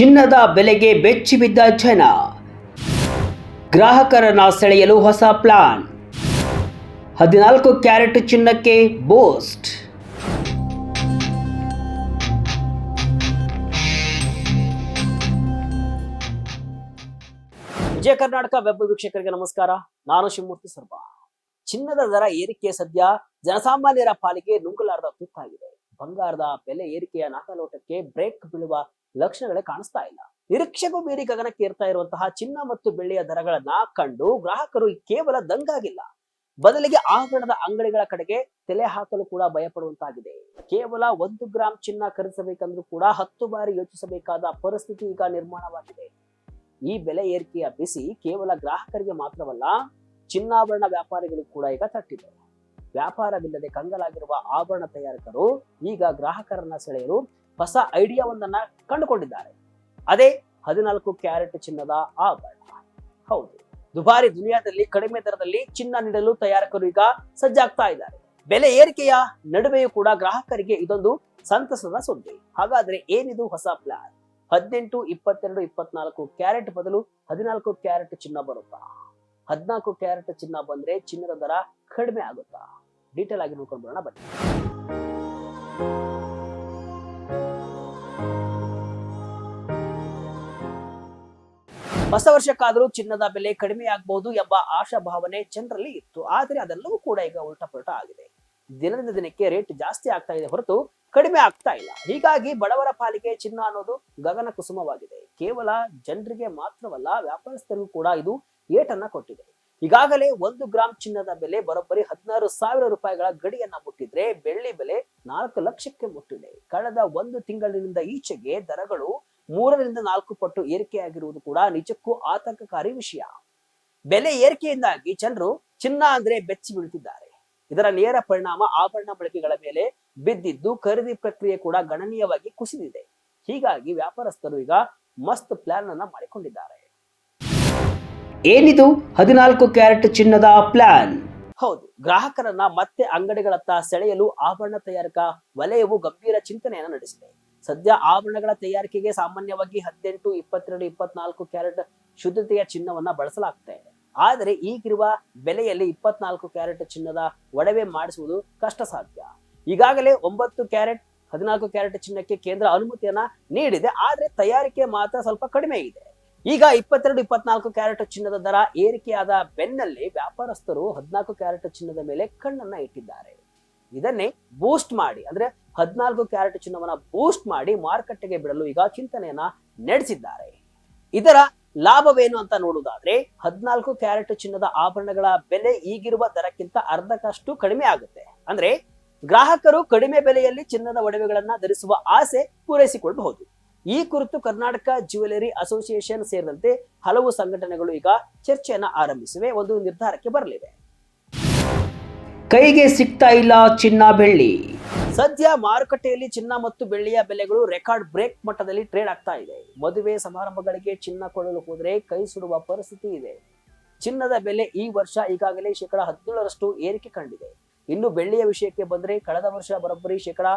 ಚಿನ್ನದ ಬೆಲೆಗೆ ಬೆಚ್ಚಿ ಬಿದ್ದ ಜನ, ಗ್ರಾಹಕರನ್ನ ಸೆಳೆಯಲು ಹೊಸ ಪ್ಲಾನ್. 14 ಕ್ಯಾರೆಟ್ ಚಿನ್ನಕ್ಕೆ ಬೂಸ್ಟ್. ವಿಜಯ ಕರ್ನಾಟಕ ವೆಬ್ ವೀಕ್ಷಕರಿಗೆ ನಮಸ್ಕಾರ. ನಾನು ಶಿವಮೂರ್ತಿ ಸರ್ಬಾ. ಚಿನ್ನದ ದರ ಏರಿಕೆ ಸದ್ಯ ಜನಸಾಮಾನ್ಯರ ಪಾಲಿಗೆ ನುಂಗಲಾರದ ತುತ್ತಾಗಿದೆ. ಬಂಗಾರದ ಬೆಲೆ ಏರಿಕೆಯ ನಾಗಲೋಟಕ್ಕೆ ಬ್ರೇಕ್ ಬೀಳುವ ಲಕ್ಷಣಗಳೇ ಕಾಣಿಸ್ತಾ ಇಲ್ಲ. ನಿರೀಕ್ಷೆಗೂ ಮೀರಿ ಗಗನಕ್ಕೆ ಏರ್ತಾ ಇರುವಂತಹ ಚಿನ್ನ ಮತ್ತು ಬೆಳ್ಳಿಯ ದರಗಳನ್ನ ಕಂಡು ಗ್ರಾಹಕರು ಕೇವಲ ದಂಗಾಗಿಲ್ಲ, ಬದಲಿಗೆ ಆಭರಣದ ಅಂಗಡಿಗಳ ಕಡೆಗೆ ತಲೆ ಹಾಕಲು ಕೂಡ ಭಯಪಡುವಂತಾಗಿದೆ. ಕೇವಲ 1 ಗ್ರಾಂ ಚಿನ್ನ ಖರೀದಿಸಬೇಕಂದ್ರೂ ಕೂಡ 10 ಬಾರಿ ಯೋಚಿಸಬೇಕಾದ ಪರಿಸ್ಥಿತಿ ಈಗ ನಿರ್ಮಾಣವಾಗಿದೆ. ಈ ಬೆಲೆ ಏರಿಕೆಯ ಬಿಸಿ ಕೇವಲ ಗ್ರಾಹಕರಿಗೆ ಮಾತ್ರವಲ್ಲ, ಚಿನ್ನಾಭರಣ ವ್ಯಾಪಾರಿಗಳು ಕೂಡ ಈಗ ತಟ್ಟಿದೆ. ವ್ಯಾಪಾರವಿಲ್ಲದೆ ಕಂಗಾಲಾಗಿರುವ ಆಭರಣ ತಯಾರಕರು ಈಗ ಗ್ರಾಹಕರನ್ನ ಸೆಳೆಯಲು ಹೊಸ ಐಡಿಯಾವೊಂದನ್ನ ಕಂಡುಕೊಂಡಿದ್ದಾರೆ. ಅದೇ 14 ಕ್ಯಾರೆಟ್ ಚಿನ್ನದ ಆಭರಣ. ಹೌದು, ದುಬಾರಿ ದುನಿಯಾದಲ್ಲಿ ಕಡಿಮೆ ದರದಲ್ಲಿ ಚಿನ್ನ ನೀಡಲು ತಯಾರಕರು ಈಗ ಸಜ್ಜಾಗ್ತಾ ಇದ್ದಾರೆ. ಬೆಲೆ ಏರಿಕೆಯ ನಡುವೆಯೂ ಕೂಡ ಗ್ರಾಹಕರಿಗೆ ಇದೊಂದು ಸಂತಸದ ಸುದ್ದಿ. ಹಾಗಾದ್ರೆ ಏನಿದು ಹೊಸ ಪ್ಲಾನ್? 18, 22, 24 ಕ್ಯಾರೆಟ್ ಬದಲು 14 ಕ್ಯಾರೆಟ್ ಚಿನ್ನ ಬರುತ್ತಾ? 14 ಕ್ಯಾರೆಟ್ ಚಿನ್ನ ಬಂದ್ರೆ ಚಿನ್ನದ ದರ ಕಡಿಮೆ ಆಗುತ್ತಾ? ಡೀಟೇಲ್ ಆಗಿ ನೋಡ್ಕೊಂಡು ಬರೋಣ ಬನ್ನಿ. ಹೊಸ ವರ್ಷಕ್ಕಾದರೂ ಚಿನ್ನದ ಬೆಲೆ ಕಡಿಮೆ ಆಗಬಹುದು ಎಂಬ ಆಶಾಭಾವನೆ ಜನರಲ್ಲಿ ಇತ್ತು. ಆದರೆ ಅದೆಲ್ಲವೂ ಕೂಡ ಈಗ ಉಲ್ಟಪಲ್ಟ ಆಗಿದೆ. ದಿನದಿಂದ ದಿನಕ್ಕೆ ರೇಟ್ ಜಾಸ್ತಿ ಆಗ್ತಾ ಇದೆ ಹೊರತು ಕಡಿಮೆ ಆಗ್ತಾ ಇಲ್ಲ. ಹೀಗಾಗಿ ಬಡವರ ಪಾಲಿಗೆ ಚಿನ್ನ ಅನ್ನೋದು ಗಗನ ಕುಸುಮವಾಗಿದೆ. ಕೇವಲ ಜನರಿಗೆ ಮಾತ್ರವಲ್ಲ, ವ್ಯಾಪಾರಸ್ಥರಿಗೂ ಕೂಡ ಇದು ಏಟನ್ನ ಕೊಟ್ಟಿದೆ. ಈಗಾಗಲೇ 1 ಗ್ರಾಂ ಚಿನ್ನದ ಬೆಲೆ ಬರೋಬ್ಬರಿ 16,000 ರೂಪಾಯಿಗಳ ಗಡಿಯನ್ನ ಮುಟ್ಟಿದ್ರೆ, ಬೆಳ್ಳಿ ಬೆಲೆ 4 ಲಕ್ಷಕ್ಕೆ ಮುಟ್ಟಿದೆ. ಕಳೆದ 1 ತಿಂಗಳಿನಿಂದ ಈಚೆಗೆ ದರಗಳು 3 ರಿಂದ 4 ಪಟ್ಟು ಏರಿಕೆಯಾಗಿರುವುದು ಕೂಡ ನಿಜಕ್ಕೂ ಆತಂಕಕಾರಿ ವಿಷಯ. ಬೆಲೆ ಏರಿಕೆಯಿಂದಾಗಿ ಜನರು ಚಿನ್ನ ಅಂದ್ರೆ ಬೆಚ್ಚಿ ಬೀಳುತ್ತಿದ್ದಾರೆ. ಇದರ ನೇರ ಪರಿಣಾಮ ಆಭರಣ ಬಳಕೆಗಳ ಮೇಲೆ ಬಿದ್ದಿದ್ದು, ಖರೀದಿ ಪ್ರಕ್ರಿಯೆ ಕೂಡ ಗಣನೀಯವಾಗಿ ಕುಸಿದಿದೆ. ಹೀಗಾಗಿ ವ್ಯಾಪಾರಸ್ಥರು ಈಗ ಮಸ್ತ್ ಪ್ಲಾನ್ ಅನ್ನ ಮಾಡಿಕೊಂಡಿದ್ದಾರೆ. ಏನಿದು 14 ಕ್ಯಾರೆಟ್ ಚಿನ್ನದ ಪ್ಲಾನ್? ಹೌದು, ಗ್ರಾಹಕರನ್ನ ಮತ್ತೆ ಅಂಗಡಿಗಳತ್ತ ಸೆಳೆಯಲು ಆಭರಣ ತಯಾರಕ ವಲಯವು ಗಂಭೀರ ಚಿಂತನೆಯನ್ನ ನಡೆಸಿದೆ. ಸದ್ಯ ಆಭರಣಗಳ ತಯಾರಿಕೆಗೆ ಸಾಮಾನ್ಯವಾಗಿ 18, 22, 24 ಕ್ಯಾರೆಟ್ ಶುದ್ಧತೆಯ ಚಿನ್ನವನ್ನ ಬಳಸಲಾಗ್ತಾ ಇದೆ. ಆದರೆ ಈಗಿರುವ ಬೆಲೆಯಲ್ಲಿ 24 ಕ್ಯಾರೆಟ್ ಚಿನ್ನದ ಒಡವೆ ಮಾಡಿಸುವುದು ಕಷ್ಟ ಸಾಧ್ಯ. ಈಗಾಗಲೇ 9 ಕ್ಯಾರೆಟ್ 14 ಕ್ಯಾರೆಟ್ ಚಿನ್ನಕ್ಕೆ ಕೇಂದ್ರ ಅನುಮತಿಯನ್ನ ನೀಡಿದೆ. ಆದ್ರೆ ತಯಾರಿಕೆ ಮಾತ್ರ ಸ್ವಲ್ಪ ಕಡಿಮೆ ಇದೆ. ಈಗ 22, 24 ಕ್ಯಾರೆಟ್ ಚಿನ್ನದ ದರ ಏರಿಕೆಯಾದ ಬೆನ್ನಲ್ಲೇ ವ್ಯಾಪಾರಸ್ಥರು 14 ಕ್ಯಾರೆಟ್ ಚಿನ್ನದ ಮೇಲೆ ಕಣ್ಣನ್ನ ಇಟ್ಟಿದ್ದಾರೆ. ಇದನ್ನೇ ಬೂಸ್ಟ್ ಮಾಡಿ, ಅಂದ್ರೆ 14 ಕ್ಯಾರೆಟ್ ಚಿನ್ನವನ್ನ ಬೂಸ್ಟ್ ಮಾಡಿ ಮಾರುಕಟ್ಟೆಗೆ ಬಿಡಲು ಈಗ ಚಿಂತನೆಯನ್ನ ನಡೆಸಿದ್ದಾರೆ. ಇದರ ಲಾಭವೇನು ಅಂತ ನೋಡುವುದಾದ್ರೆ, 14 ಕ್ಯಾರೆಟ್ ಚಿನ್ನದ ಆಭರಣಗಳ ಬೆಲೆ ಈಗಿರುವ ದರಕ್ಕಿಂತ ಅರ್ಧಕ್ಕಷ್ಟು ಕಡಿಮೆ ಆಗುತ್ತೆ. ಅಂದ್ರೆ ಗ್ರಾಹಕರು ಕಡಿಮೆ ಬೆಲೆಯಲ್ಲಿ ಚಿನ್ನದ ಒಡವೆಗಳನ್ನ ಧರಿಸುವ ಆಸೆ ಪೂರೈಸಿಕೊಳ್ಳಬಹುದು. ಈ ಕುರಿತು ಕರ್ನಾಟಕ ಜ್ಯುವೆಲರಿ ಅಸೋಸಿಯೇಷನ್ ಸೇರಿದಂತೆ ಹಲವು ಸಂಘಟನೆಗಳು ಈಗ ಚರ್ಚೆಯನ್ನ ಆರಂಭಿಸಿವೆ, ಒಂದು ನಿರ್ಧಾರಕ್ಕೆ ಬರಲಿವೆ. ಕೈಗೆ ಸಿಗ್ತಾ ಇಲ್ಲ ಚಿನ್ನ ಬೆಳ್ಳಿ. ಸದ್ಯ ಮಾರುಕಟ್ಟೆಯಲ್ಲಿ ಚಿನ್ನ ಮತ್ತು ಬೆಳ್ಳಿಯ ಬೆಲೆಗಳು ರೆಕಾರ್ಡ್ ಬ್ರೇಕ್ ಮಟ್ಟದಲ್ಲಿ ಟ್ರೇಡ್ ಆಗ್ತಾ ಇದೆ. ಮದುವೆ ಸಮಾರಂಭಗಳಿಗೆ ಚಿನ್ನ ಕೊಳ್ಳಲು ಹೋದರೆ ಕೈ ಸುಡುವ ಪರಿಸ್ಥಿತಿ ಇದೆ. ಚಿನ್ನದ ಬೆಲೆ ಈ ವರ್ಷ ಈಗಾಗಲೇ 17% ಏರಿಕೆ ಕಂಡಿದೆ. ಇನ್ನು ಬೆಳ್ಳಿಯ ವಿಷಯಕ್ಕೆ ಬಂದ್ರೆ, ಕಳೆದ ವರ್ಷ ಬರೋಬ್ಬರಿ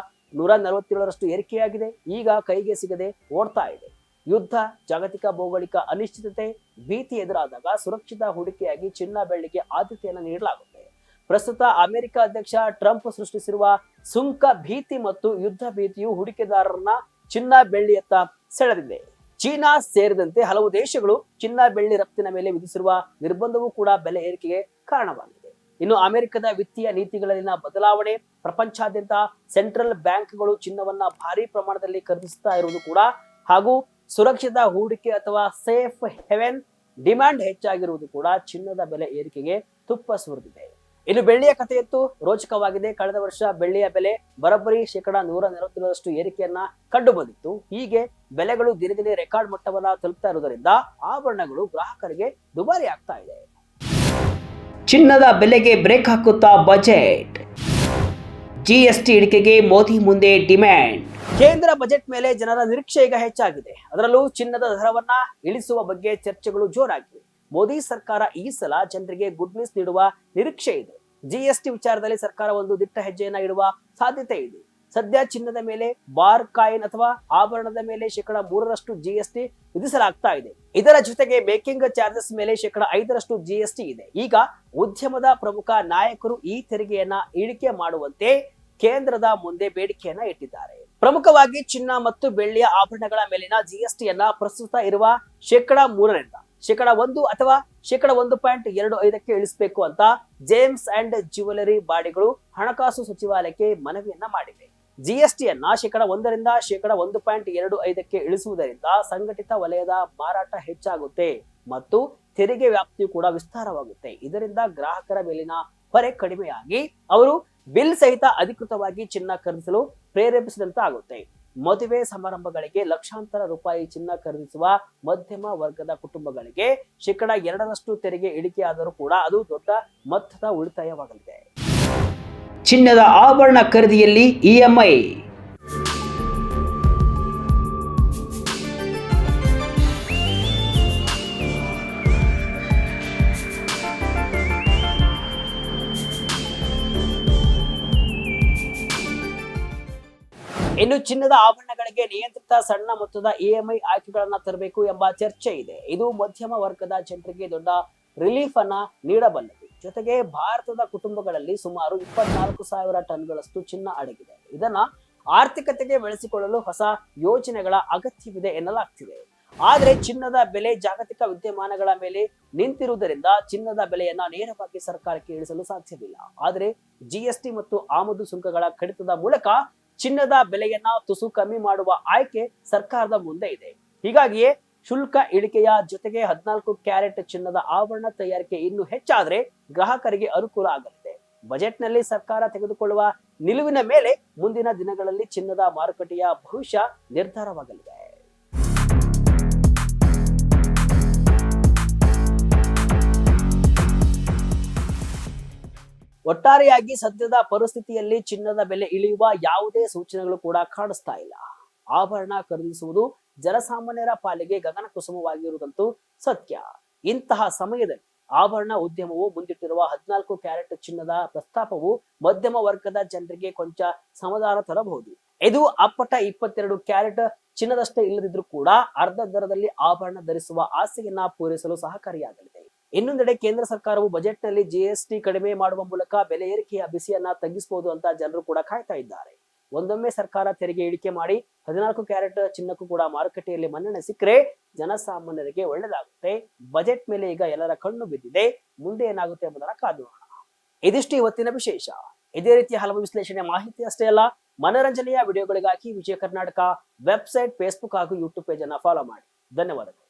147% ಏರಿಕೆಯಾಗಿದೆ. ಈಗ ಕೈಗೆ ಸಿಗದೆ ಓಡ್ತಾ ಇದೆ. ಯುದ್ಧ, ಜಾಗತಿಕ ಭೌಗೋಳಿಕ ಅನಿಶ್ಚಿತತೆ, ಭೀತಿ ಎದುರಾದಾಗ ಸುರಕ್ಷಿತ ಹೂಡಿಕೆಯಾಗಿ ಚಿನ್ನ ಬೆಳ್ಳಿಗೆ ಆದ್ಯತೆಯನ್ನು ನೀಡಲಾಗುತ್ತೆ. ಪ್ರಸ್ತುತ ಅಮೆರಿಕ ಅಧ್ಯಕ್ಷ ಟ್ರಂಪ್ ಸೃಷ್ಟಿಸಿರುವ ಸುಂಕ ಭೀತಿ ಮತ್ತು ಯುದ್ಧ ಭೀತಿಯು ಹೂಡಿಕೆದಾರರನ್ನ ಚಿನ್ನ ಬೆಳ್ಳಿಯತ್ತ ಸೆಳೆದಿದೆ. ಚೀನಾ ಸೇರಿದಂತೆ ಹಲವು ದೇಶಗಳು ಚಿನ್ನ ಬೆಳ್ಳಿ ರಫ್ತಿನ ಮೇಲೆ ವಿಧಿಸಿರುವ ನಿರ್ಬಂಧವೂ ಕೂಡ ಬೆಲೆ ಏರಿಕೆಗೆ ಕಾರಣವಾಗಿದೆ. ಇನ್ನು ಅಮೆರಿಕದ ವಿತ್ತೀಯ ನೀತಿಗಳಲ್ಲಿನ ಬದಲಾವಣೆ, ಪ್ರಪಂಚಾದ್ಯಂತ ಸೆಂಟ್ರಲ್ ಬ್ಯಾಂಕ್ಗಳು ಚಿನ್ನವನ್ನ ಭಾರಿ ಪ್ರಮಾಣದಲ್ಲಿ ಖರೀದಿಸ್ತಾ ಇರುವುದು ಕೂಡ, ಹಾಗೂ ಸುರಕ್ಷಿತ ಹೂಡಿಕೆ ಅಥವಾ ಸೇಫ್ ಹೆವೆನ್ ಡಿಮ್ಯಾಂಡ್ ಹೆಚ್ಚಾಗಿರುವುದು ಕೂಡ ಚಿನ್ನದ ಬೆಲೆ ಏರಿಕೆಗೆ ತುಪ್ಪ ಸುರಿದಿದೆ. ಇನ್ನು ಬೆಳ್ಳಿಯ ಕಥೆಯಂತೂ ರೋಚಕವಾಗಿದೆ. ಕಳೆದ ವರ್ಷ ಬೆಳ್ಳಿಯ ಬೆಲೆ ಬರೋಬ್ಬರಿ 147% ಏರಿಕೆಯನ್ನ ಕಂಡು ಬಂದಿತ್ತು. ಹೀಗೆ ಬೆಲೆಗಳು ದಿನೇ ದಿನೇ ರೆಕಾರ್ಡ್ ಮಟ್ಟವನ್ನ ತಲುಪ್ತಾ ಇರುವುದರಿಂದ ಆಭರಣಗಳು ಗ್ರಾಹಕರಿಗೆ ದುಬಾರಿ ಆಗ್ತಾ ಇದೆ. ಚಿನ್ನದ ಬೆಲೆಗೆ ಬ್ರೇಕ್ ಹಾಕುತ್ತಾ ಬಜೆಟ್. ಜಿಎಸ್ಟಿ ಇಳಿಕೆಗೆ ಮೋದಿ ಮುಂದೆ ಡಿಮ್ಯಾಂಡ್. ಕೇಂದ್ರ ಬಜೆಟ್ ಮೇಲೆ ಜನರ ನಿರೀಕ್ಷೆ ಈಗ ಹೆಚ್ಚಾಗಿದೆ. ಅದರಲ್ಲೂ ಚಿನ್ನದ ದರವನ್ನ ಇಳಿಸುವ ಬಗ್ಗೆ ಚರ್ಚೆಗಳು ಜೋರಾಗಿವೆ. ಮೋದಿ ಸರ್ಕಾರ ಈ ಸಲ ಜನರಿಗೆ ಗುಡ್ ನ್ಯೂಸ್ ನೀಡುವ ನಿರೀಕ್ಷೆ ಇದೆ. ಜಿಎಸ್ಟಿ ವಿಚಾರದಲ್ಲಿ ಸರ್ಕಾರ ಒಂದು ದಿಟ್ಟ ಹೆಜ್ಜೆಯನ್ನ ಇಡುವ ಸಾಧ್ಯತೆ ಇದೆ. ಸದ್ಯ ಚಿನ್ನದ ಮೇಲೆ ಬಾರ್ ಕಾಯಿನ್ ಅಥವಾ ಆಭರಣದ ಮೇಲೆ 3% GST ವಿಧಿಸಲಾಗ್ತಾ ಇದೆ. ಇದರ ಜೊತೆಗೆ ಮೇಕಿಂಗ್ ಚಾರ್ಜಸ್ ಮೇಲೆ 5% GST ಇದೆ. ಈಗ ಉದ್ಯಮದ ಪ್ರಮುಖ ನಾಯಕರು ಈ ತೆರಿಗೆಯನ್ನ ಇಳಿಕೆ ಮಾಡುವಂತೆ ಕೇಂದ್ರದ ಮುಂದೆ ಬೇಡಿಕೆಯನ್ನ ಇಟ್ಟಿದ್ದಾರೆ. ಪ್ರಮುಖವಾಗಿ ಚಿನ್ನ ಮತ್ತು ಬೆಳ್ಳಿಯ ಆಭರಣಗಳ ಮೇಲಿನ GSTಯನ್ನ ಪ್ರಸ್ತುತ ಇರುವ 3% 1 ಅಥವಾ 1.25ಕ್ಕೆ ಇಳಿಸಬೇಕು ಅಂತ ಜೇಮ್ಸ್ ಅಂಡ್ ಜ್ಯುವೆಲರಿ ಬಾಡಿಗಳು ಹಣಕಾಸು ಸಚಿವಾಲಯಕ್ಕೆ ಮನವಿಯನ್ನ ಮಾಡಿವೆ. GSTಯನ್ನ 1ರಿಂದ 1.25ಕ್ಕೆ ಇಳಿಸುವುದರಿಂದ ಸಂಘಟಿತ ವಲಯದ ಮಾರಾಟ ಹೆಚ್ಚಾಗುತ್ತೆ ಮತ್ತು ತೆರಿಗೆ ವ್ಯಾಪ್ತಿಯು ಕೂಡ ವಿಸ್ತಾರವಾಗುತ್ತೆ. ಇದರಿಂದ ಗ್ರಾಹಕರ ಮೇಲಿನ ಹೊರೆ ಕಡಿಮೆಯಾಗಿ ಅವರು ಬಿಲ್ ಸಹಿತ ಅಧಿಕೃತವಾಗಿ ಚಿನ್ನ ಖರೀದಿಸಲು ಪ್ರೇರೇಪಿಸಿದಂತಾಗುತ್ತೆ. ಮದುವೆ ಸಮಾರಂಭಗಳಿಗೆ ಲಕ್ಷಾಂತರ ರೂಪಾಯಿ ಚಿನ್ನ ಖರೀದಿಸುವ ಮಧ್ಯಮ ವರ್ಗದ ಕುಟುಂಬಗಳಿಗೆ 2% ತೆರಿಗೆ ಇಳಿಕೆಯಾದರೂ ಕೂಡ ಅದು ದೊಡ್ಡ ಮೊತ್ತದ ಉಳಿತಾಯವಾಗಲಿದೆ. ಚಿನ್ನದ ಆಭರಣ ಖರೀದಿಯಲ್ಲಿ EMI. ಇನ್ನು ಚಿನ್ನದ ಆಭರಣಗಳಿಗೆ ನಿಯಂತ್ರಿತ ಸಣ್ಣ ಮೊತ್ತದ EMI ಆಯ್ಕೆಗಳನ್ನ ತರಬೇಕು ಎಂಬ ಚರ್ಚೆ ಇದೆ. ಇದು ಮಧ್ಯಮ ವರ್ಗದ ಜನರಿಗೆ ದೊಡ್ಡ ರಿಲೀಫ್ ಅನ್ನ ನೀಡಬಲ್ಲದು. ಜೊತೆಗೆ ಭಾರತದ ಕುಟುಂಬಗಳಲ್ಲಿ ಸುಮಾರು 24,000 ಟನ್ಗಳಷ್ಟು ಚಿನ್ನ ಅಡಗಿದೆ. ಇದನ್ನ ಆರ್ಥಿಕತೆಗೆ ಬೆಳೆಸಿಕೊಳ್ಳಲು ಹೊಸ ಯೋಜನೆಗಳ ಅಗತ್ಯವಿದೆ ಎನ್ನಲಾಗ್ತಿದೆ. ಆದ್ರೆ ಚಿನ್ನದ ಬೆಲೆ ಜಾಗತಿಕ ವಿದ್ಯಮಾನಗಳ ಮೇಲೆ ನಿಂತಿರುವುದರಿಂದ ಚಿನ್ನದ ಬೆಲೆಯನ್ನ ನೇರವಾಗಿ ಸರ್ಕಾರಕ್ಕೆ ಇಳಿಸಲು ಸಾಧ್ಯವಿಲ್ಲ. ಆದ್ರೆ GST ಮತ್ತು ಆಮದು ಸುಂಕಗಳ ಕಡಿತದ ಮೂಲಕ ಚಿನ್ನದ ಬೆಲೆಯನ್ನ ತುಸು ಕಮ್ಮಿ ಮಾಡುವ ಆಯ್ಕೆ ಸರ್ಕಾರದ ಮುಂದೆ ಇದೆ. ಹೀಗಾಗಿಯೇ ಶುಲ್ಕ ಇಳಿಕೆಯ ಜೊತೆಗೆ 14 ಕ್ಯಾರೆಟ್ ಚಿನ್ನದ ಆಭರಣ ತಯಾರಿಕೆ ಇನ್ನೂ ಹೆಚ್ಚಾದ್ರೆ ಗ್ರಾಹಕರಿಗೆ ಅನುಕೂಲ ಆಗಲಿದೆ. ಬಜೆಟ್ನಲ್ಲಿ ಸರ್ಕಾರ ತೆಗೆದುಕೊಳ್ಳುವ ನಿಲುವಿನ ಮೇಲೆ ಮುಂದಿನ ದಿನಗಳಲ್ಲಿ ಚಿನ್ನದ ಮಾರುಕಟ್ಟೆಯ ಭವಿಷ್ಯ ನಿರ್ಧಾರವಾಗಲಿದೆ. ಒಟ್ಟಾರೆಯಾಗಿ ಸದ್ಯದ ಪರಿಸ್ಥಿತಿಯಲ್ಲಿ ಚಿನ್ನದ ಬೆಲೆ ಇಳಿಯುವ ಯಾವುದೇ ಸೂಚನೆಗಳು ಕೂಡ ಕಾಣಿಸ್ತಾ ಇಲ್ಲ. ಆಭರಣ ಖರೀದಿಸುವುದು ಜನಸಾಮಾನ್ಯರ ಪಾಲಿಗೆ ಗಗನ ಕುಸುಮವಾಗಿರುವುದಂತೂ ಸತ್ಯ. ಇಂತಹ ಸಮಯದಲ್ಲಿ ಆಭರಣ ಉದ್ಯಮವು ಮುಂದಿಟ್ಟಿರುವ 14 ಕ್ಯಾರೆಟ್ ಚಿನ್ನದ ಪ್ರಸ್ತಾಪವು ಮಧ್ಯಮ ವರ್ಗದ ಜನರಿಗೆ ಕೊಂಚ ಸಮಾಧಾನ ತರಬಹುದು. ಇದು ಅಪ್ಪಟ 22 ಕ್ಯಾರೆಟ್ ಚಿನ್ನದಷ್ಟೇ ಇಲ್ಲದಿದ್ರೂ ಕೂಡ ಅರ್ಧ ದರದಲ್ಲಿ ಆಭರಣ ಧರಿಸುವ ಆಸೆಯನ್ನ ಪೂರೈಸಲು ಸಹಕಾರಿಯಾಗಲಿದೆ. ಇನ್ನೊಂದೆಡೆ ಕೇಂದ್ರ ಸರ್ಕಾರವು ಬಜೆಟ್ ನಲ್ಲಿ GST ಕಡಿಮೆ ಮಾಡುವ ಮೂಲಕ ಬೆಲೆ ಏರಿಕೆಯ ಬಿಸಿಯನ್ನ ತಗ್ಗಿಸಬಹುದು ಅಂತ ಜನರು ಕೂಡ ಕಾಯ್ತಾ ಇದ್ದಾರೆ. ಒಂದೊಮ್ಮೆ ಸರ್ಕಾರ ತೆರಿಗೆ ಇಳಿಕೆ ಮಾಡಿ 14 ಕ್ಯಾರೆಟ್ ಚಿನ್ನಕ್ಕೂ ಕೂಡ ಮಾರುಕಟ್ಟೆಯಲ್ಲಿ ಮನ್ನಣೆ ಸಿಕ್ಕರೆ ಜನಸಾಮಾನ್ಯರಿಗೆ ಒಳ್ಳೆಯದಾಗುತ್ತೆ. ಬಜೆಟ್ ಮೇಲೆ ಈಗ ಎಲ್ಲರ ಕಣ್ಣು ಬಿದ್ದಿದೆ. ಮುಂದೆ ಏನಾಗುತ್ತೆ ಎಂಬುದನ್ನ ಕಾದು ನೋಡೋಣ. ಇದಿಷ್ಟು ಇವತ್ತಿನ ವಿಶೇಷ. ಇದೇ ರೀತಿಯ ಹಲವು ವಿಶ್ಲೇಷಣೆ ಮಾಹಿತಿ ಅಷ್ಟೇ ಅಲ್ಲ, ಮನರಂಜನೆಯ ವಿಡಿಯೋಗಳಿಗಾಗಿ ವಿಜಯ ಕರ್ನಾಟಕ ವೆಬ್ಸೈಟ್, ಫೇಸ್ಬುಕ್ ಹಾಗೂ ಯೂಟ್ಯೂಬ್ ಪೇಜ್ ಅನ್ನ ಫಾಲೋ ಮಾಡಿ. ಧನ್ಯವಾದಗಳು.